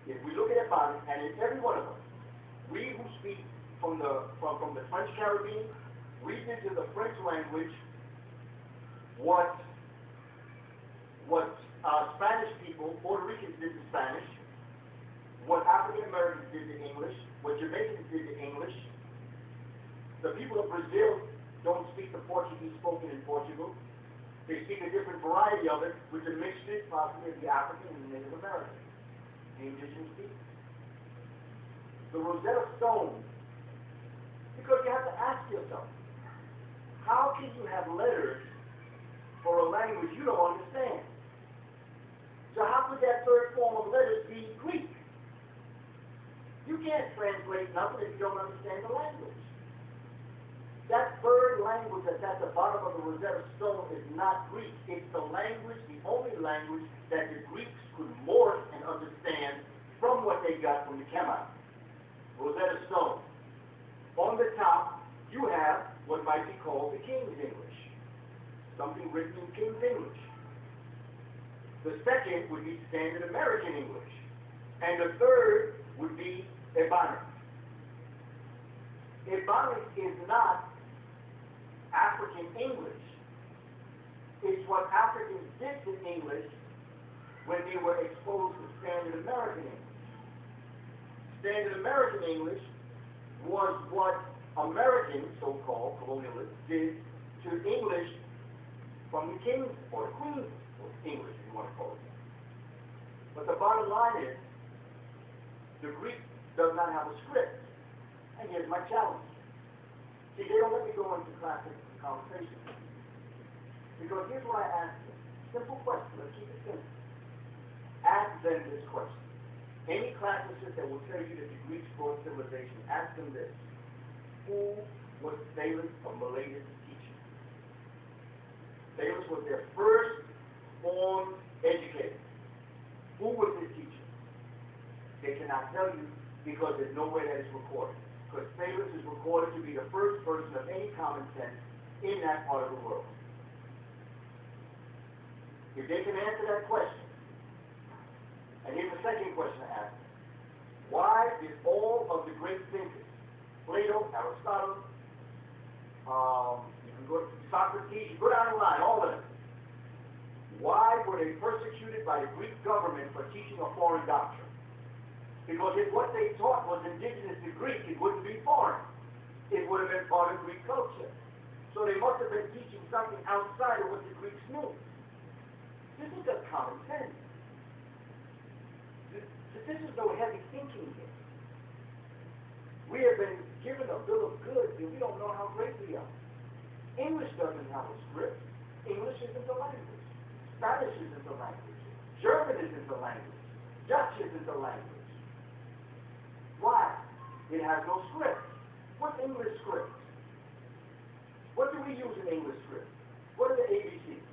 if we look at it about it, and in every one of us, we who speak from the French Caribbean, read into the French language what Spanish people, Puerto Ricans did to Spanish, what African Americans did to English, what Jamaicans did to English. The people of Brazil don't speak the Portuguese spoken in Portugal. They speak a different variety of it, with the mixture possibly of the African and the Native American, the indigenous people. The Rosetta Stone, because you have to ask yourself, how can you have letters for a language you don't understand? So how could that third form of letters be Greek? You can't translate nothing if you don't understand the language. That third language that's at the bottom of the Rosetta Stone is not Greek. It's the language, the only language that the Greeks could morph and understand from what they got from the Kaba. Rosetta Stone. On the top, you have what might be called the King's English. Something written in King's English. The second would be Standard American English. And the third would be Ebonics. Ebonics is not African English. It's what Africans did to English when they were exposed to Standard American English. Standard American English was what Americans, so-called colonialists, did to English from the King's or the Queen's English, if you want to call it that. But the bottom line is, the Greek does not have a script. And here's my challenge. See, they don't let me go into classic conversation. Because here's what I ask them. Simple question. Let's keep it simple. Ask them this question. Any classicist that will tell you that the Greeks brought civilization, ask them this. Who was Thales of Miletus' teacher? Thales was their first formed educator. Who was his teacher? They cannot tell you because there's no way that it's recorded. Because Thales is recorded to be the first person of any common sense in that part of the world. If they can answer that question, and here's the second question I ask them. Why did all of the great thinkers, Plato, Aristotle, you can go to Socrates, you go down the line, all of them, why were they persecuted by the Greek government for teaching a foreign doctrine? Because if what they taught was indigenous to Greek, it wouldn't be foreign. It would have been part of Greek culture. So they must have been teaching something outside of what the Greeks knew. This is just common sense. This is no heavy thinking here. We have been given a bill of goods and we don't know how great we are. English doesn't have a script. English isn't a language. Spanish isn't a language. German isn't a language. Dutch isn't a language. Why? It has no script. What's English script? What do we use in English script? What are the ABCs?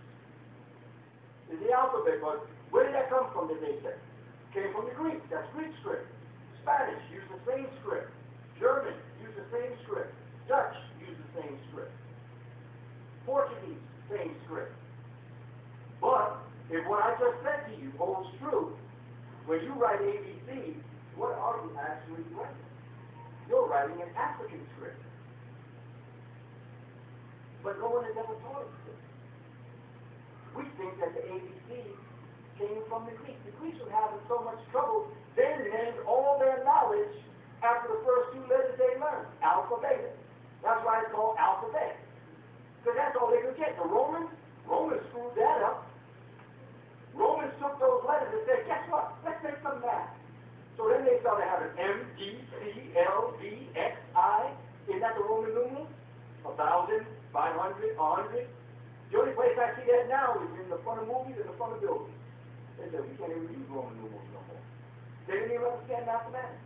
Is the alphabet, but where did that come from, did they say? Came from the Greek. That's Greek script. Spanish used the same script. German used the same script. Dutch used the same script. Portuguese, same script. But if what I just said to you holds true, when you write ABC, what are you actually writing? You're writing an African script. But no one has ever taught us this. We think that the ABC came from the Greeks. The Greeks were having so much trouble, they named all their knowledge after the first two letters they learned, alpha, beta. That's why it's called alphabet. Because that's all they could get. The Romans screwed that up. Romans took those letters and said, guess what? Let's make some math. So then they started having M, D, C, L, V, X, I. Is that the Roman numerals? 1,000, 500, 100. The only place I see that now is in the front of movies and the front of buildings. They said, we can't even use Roman numerals no more. They didn't even understand mathematics.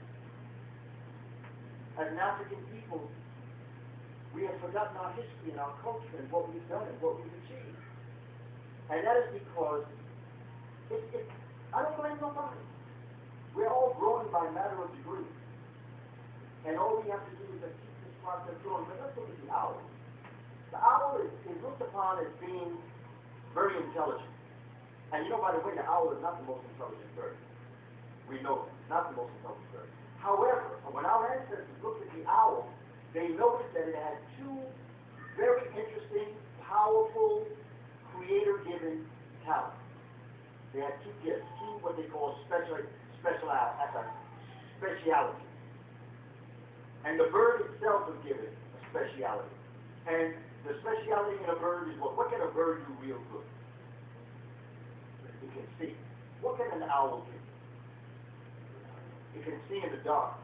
As an African people, we have forgotten our history and our culture and what we've done and what we've achieved. And that is because I don't blame nobody. We're all growing by matter of degree. And all we have to do is to keep this process going. But let's look at the owl. The owl is looked upon as being very intelligent. And you know, by the way, the owl is not the most intelligent bird. We know that. It's not the most intelligent bird. However, when our ancestors looked at the owl, they noticed that it had two very interesting, powerful, creator-given talents. They had two gifts, two what they call specialities. And the bird itself was given a speciality. And the speciality in a bird is what? What can a bird do real good? It can see. What can an owl do? It can see in the dark.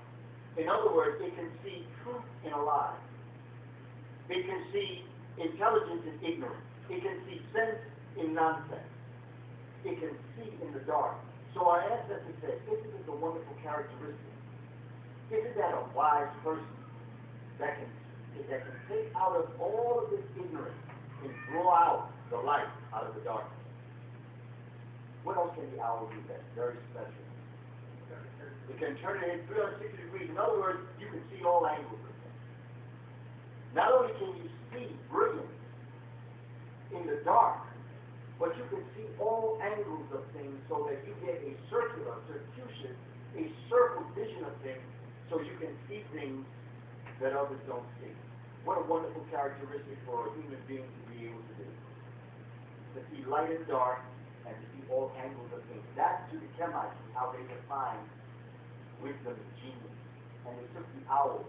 In other words, it can see truth in a lie. It can see intelligence in ignorance. It can see sense in nonsense. It can see in the dark. So our ancestors said, isn't this a wonderful characteristic? Isn't that a wise person that can take out of all of this ignorance and draw out the light out of the darkness? What else can the owl do that's very special? It can turn it in 360 degrees. In other words, you can see all angles of things. Not only can you see brilliance in the dark, but you can see all angles of things so that you get a circular, circuitous, a circle vision of things so you can see things that others don't see. What a wonderful characteristic for a human being to be able to do. To see light and dark and to see all angles of things. That's to the Kemites how they define wisdom and genius. And they took the owl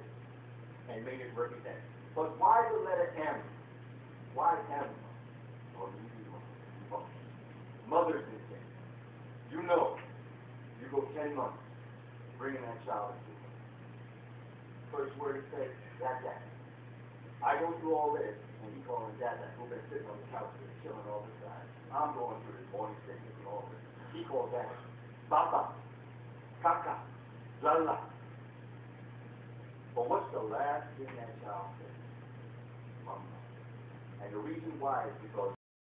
and made it represent. But why the letter M? Why M? Or Mother's instinct. You know, you go 10 months bringing that child into you. First word it says, Dad. I go through all this, and he calling Dad. Who's been sitting on the couch and chilling all the time. I'm going through this morning sickness and all this. He called Dad. Papa. Kaka. Lala. But what's the last thing that child says? Mama. And the reason why is because